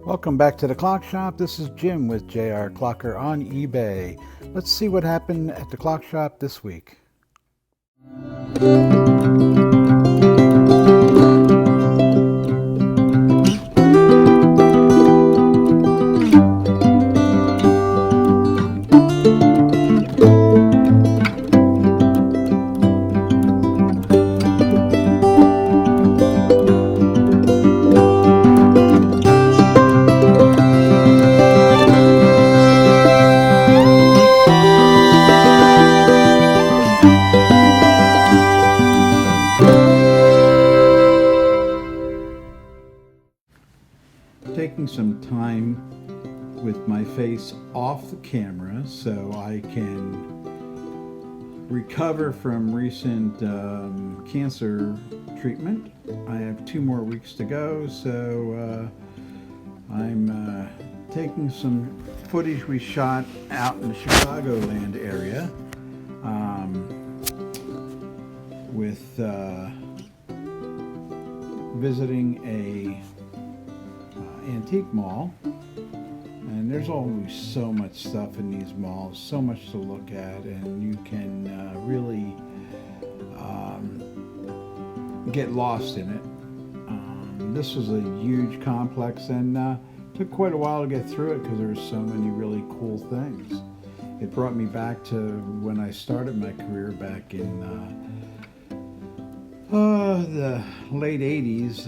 Welcome back to the Clock Shop. This is Jim with JR Clocker on eBay. Let's see what happened at the Clock Shop this week. Taking some time with my face off the camera so I can recover from recent cancer treatment. I have 2 more weeks to go, so I'm taking some footage we shot out in the Chicagoland area with visiting a antique mall, and there's always so much stuff in these malls, so much to look at, and you can really get lost in it. This was a huge complex, and took quite a while to get through it because there were so many really cool things. It brought me back to when I started my career back in the late 80s,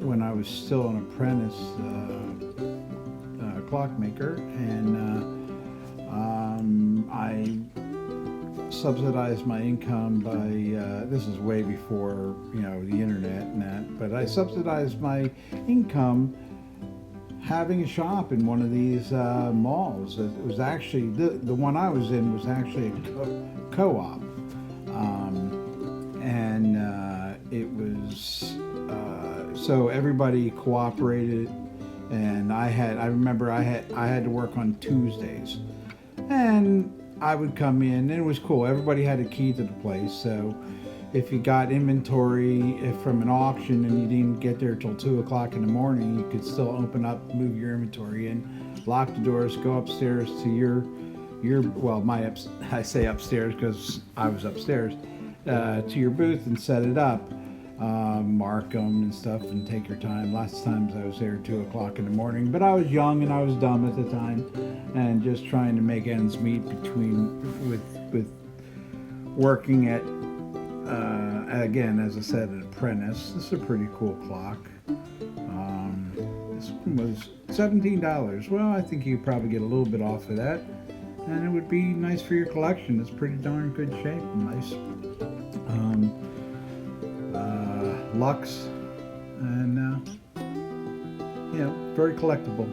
when I was still an apprentice clockmaker, and I subsidized my income by, this is way before, the internet and that, but I subsidized my income having a shop in one of these malls. It was actually, the one I was in was actually a co-op, and it was, so everybody cooperated, and I remember I had to work on Tuesdays, and I would come in, and it was cool. Everybody had a key to the place, so if you got inventory from an auction and you didn't get there till 2 o'clock in the morning, you could still open up, move your inventory in, lock the doors, go upstairs to your I say upstairs because I was upstairs, to your booth and set it up. Mark them and stuff and take your time. Lots of times I was there 2 o'clock in the morning, but I was young and I was dumb at the time and just trying to make ends meet with working at, again, as I said, an apprentice. This is a pretty cool clock. This one was $17. Well, I think you could probably get a little bit off of that, and it would be nice for your collection. It's pretty darn good shape and nice. Lux, and very collectible.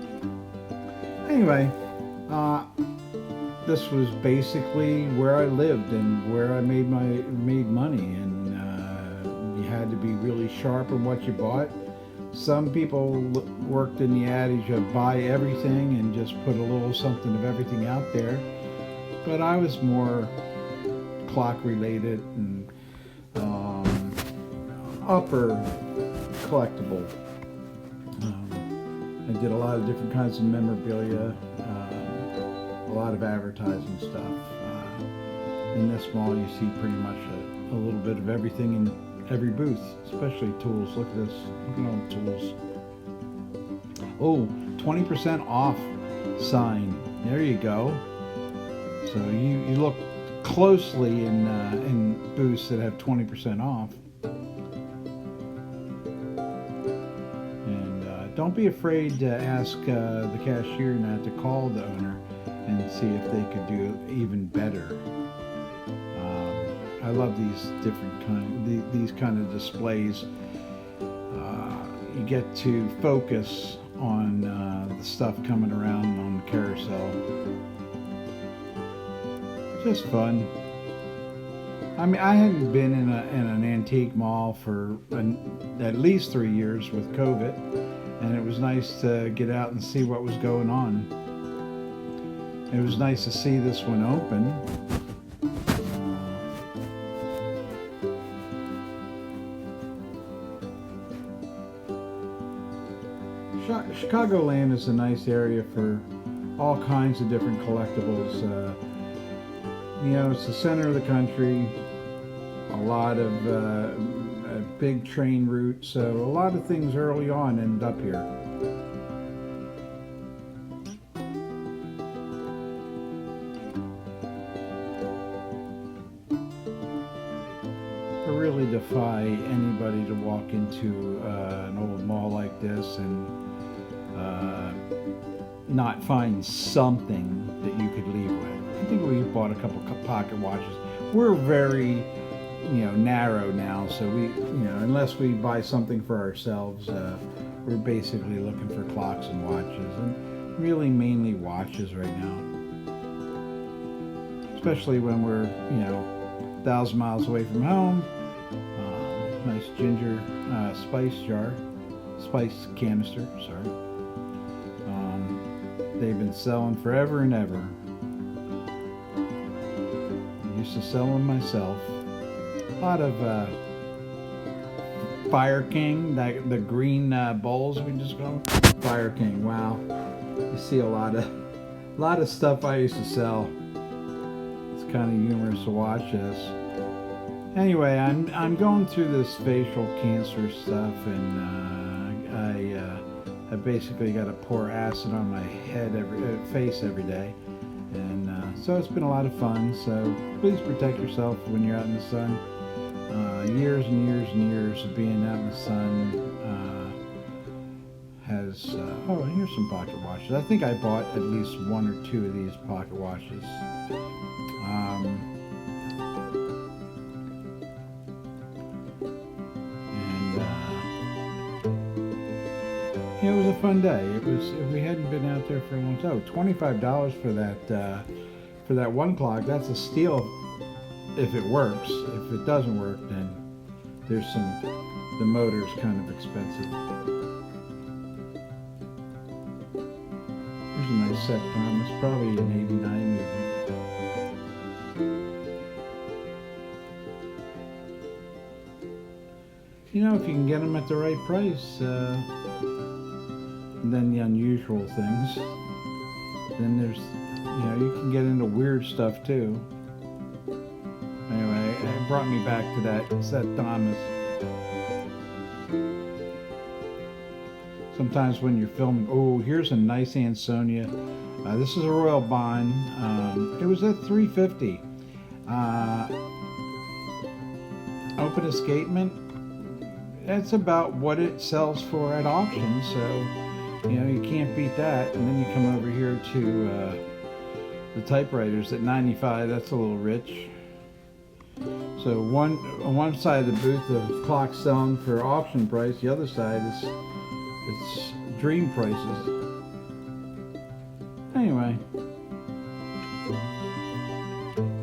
Anyway, this was basically where I lived and where I made money, and you had to be really sharp on what you bought. Some people worked in the adage of buy everything and just put a little something of everything out there, but I was more clock related and upper collectible. I did a lot of different kinds of memorabilia, a lot of advertising stuff. In this mall you see pretty much a little bit of everything in every booth, especially tools. Look at this, look at all the tools. Oh, 20% off sign, there you go. So you look closely in booths that have 20% off. Don't be afraid to ask the cashier not to call the owner and see if they could do even better. I love these different these kind of displays. You get to focus on the stuff coming around on the carousel. Just fun. I mean, I hadn't been in an antique mall for at least 3 years with COVID. And it was nice to get out and see what was going on. It was nice to see this one open. Chicagoland is a nice area for all kinds of different collectibles. It's the center of the country, a lot of a big train route, so a lot of things early on end up here. I really defy anybody to walk into an old mall like this and not find something that you could leave with. I think we bought a couple pocket watches. We're very, narrow now, so we, unless we buy something for ourselves, we're basically looking for clocks and watches, and really mainly watches right now. Especially when we're, 1,000 miles away from home. Nice ginger spice canister, sorry. They've been selling forever and ever. I used to sell them myself. A lot of Fire King, the green bowls we just call them. Fire King, wow. You see a lot of stuff I used to sell. It's kind of humorous to watch this. Anyway, I'm going through this facial cancer stuff, and I basically got to pour acid on my face every day, and so it's been a lot of fun. So please protect yourself when you're out in the sun. Years and years and years of being out in the sun has. Oh, here's some pocket watches. I think I bought at least one or two of these pocket watches. It was a fun day. We hadn't been out there for a long time. $25 for that one clock. That's a steal if it works. If it doesn't work, then the motor's kind of expensive. Here's a nice set time. It's probably an 89 movement. If you can get them at the right price, and then the unusual things, then there's, you can get into weird stuff too. Anyway, it brought me back to that Seth Thomas. Sometimes when you're filming, oh, here's a nice Ansonia. This is a Royal Bond. It was at $350. Open escapement. That's about what it sells for at auction, so you can't beat that. And then you come over here to the typewriters at $95. That's a little rich. So on one side of the booth, the clock's selling for auction price. The other side it's dream prices. Anyway,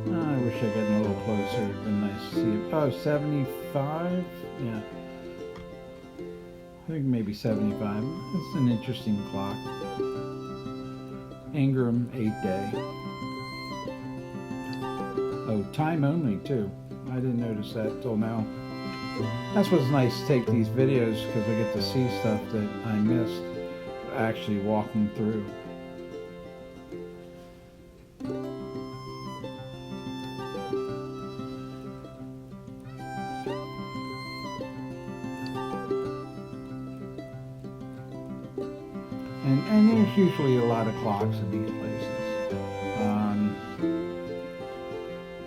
I wish I got a little closer. It'd been nice to see it. Oh, 75? Yeah. I think maybe 75. It's an interesting clock. Ingram 8-day. Oh, time only too. I didn't notice that till now. That's what's nice to take these videos, because I get to see stuff that I missed actually walking through. And there's usually a lot of clocks in these places.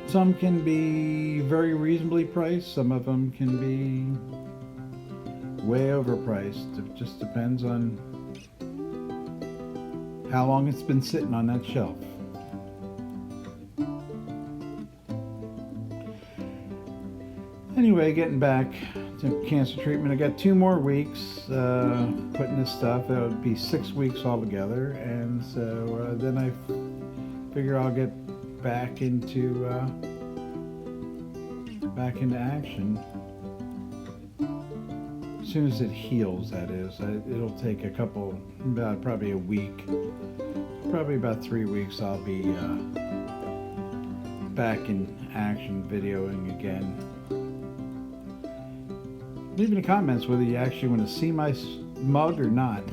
Some can be very reasonably priced. Some of them can be way overpriced. It just depends on how long it's been sitting on that shelf. Anyway, getting back to cancer treatment, I got 2 more weeks putting this stuff. That would be 6 weeks altogether, and so then I figure I'll get back into action as soon as it heals. That is, it'll take probably a week, probably about 3 weeks. I'll be back in action, videoing again. Leave in the comments whether you actually want to see my mug or not.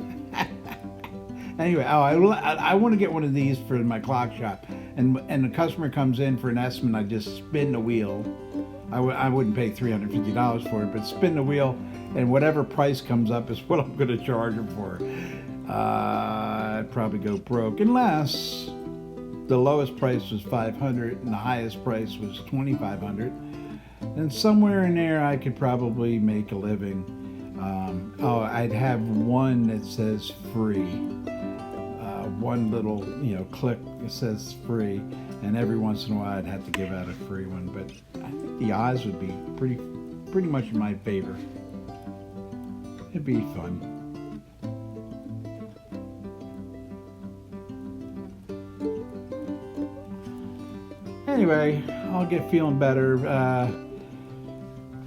Anyway, I want to get one of these for my clock shop, and the customer comes in for an estimate. I just spin the wheel. I wouldn't pay $350 for it, but spin the wheel, and whatever price comes up is what I'm going to charge them for. I'd probably go broke unless the lowest price was $500 and the highest price was $2,500. And somewhere in there, I could probably make a living. I'd have one that says free. One little, click that says free, and every once in a while I'd have to give out a free one. But I think the odds would be pretty much in my favor. It'd be fun. Anyway, I'll get feeling better.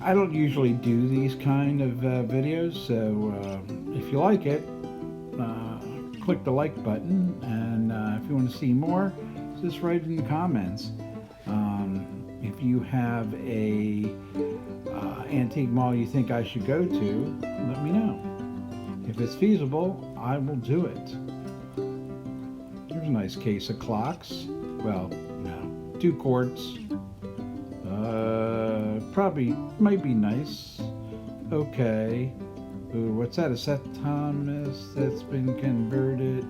I don't usually do these kind of videos, so if you like it, click the like button, and if you want to see more, just write in the comments. If you have a antique mall you think I should go to, let me know. If it's feasible, I will do it. Here's a nice case of clocks. Well, no, 2 quarts. Probably might be nice. Okay. Ooh, what's that? A Seth Thomas that's been converted?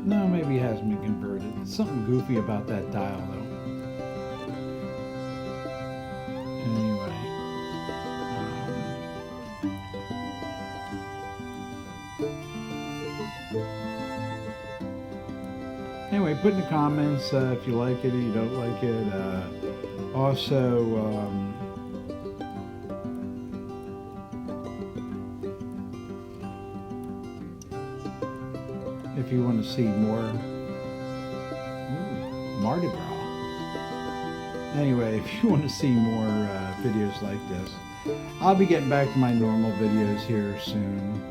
No, maybe it hasn't been converted. There's something goofy about that dial, though. Anyway, put in the comments if you like it or you don't like it. Also, if you want to see more Mardi Gras. Anyway, if you want to see more videos like this, I'll be getting back to my normal videos here soon.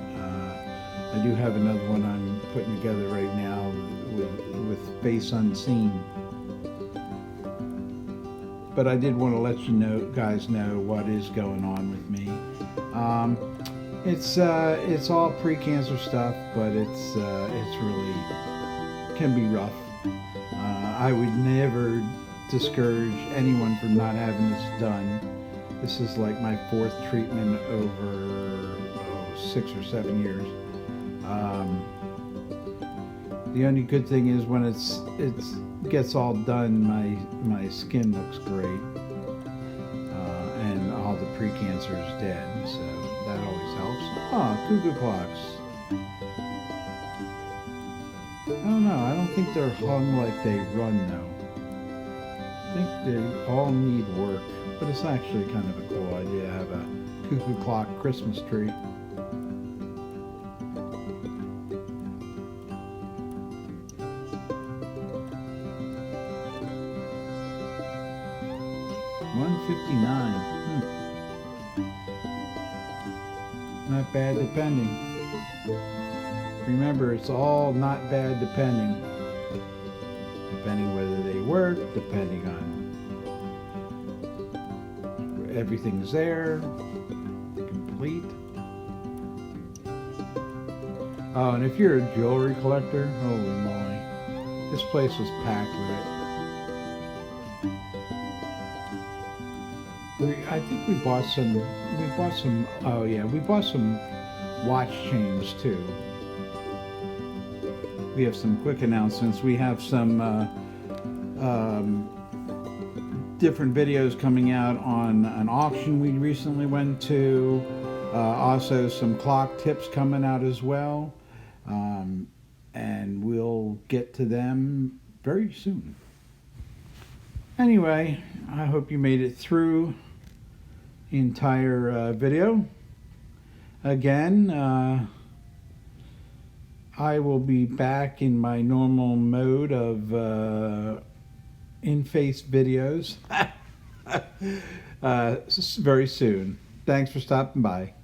I do have another one I'm putting together right now with Face Unseen. But I did want to let you guys know what is going on with me. It's all pre-cancer stuff, but it's really can be rough. I would never discourage anyone from not having this done. This is like my 4th treatment over 6 or 7 years. The only good thing is when it gets all done, my skin looks great, and all the pre-cancer is dead, so that always helps. Cuckoo clocks. I don't know. I don't think they're hung like they run though. I think they all need work, but it's actually kind of a cool idea to have a cuckoo clock Christmas tree. $159. Not bad depending. Remember, it's all not bad depending. Depending whether they work, depending on everything's there, complete. Oh, and if you're a jewelry collector, holy moly, this place was packed with it. I think we bought some. Oh yeah, we bought some watch chains too. We have some quick announcements. We have some different videos coming out on an auction we recently went to. Also, some clock tips coming out as well, and we'll get to them very soon. Anyway, I hope you made it through the entire video. Again, I will be back in my normal mode of in-face videos very soon. Thanks for stopping by.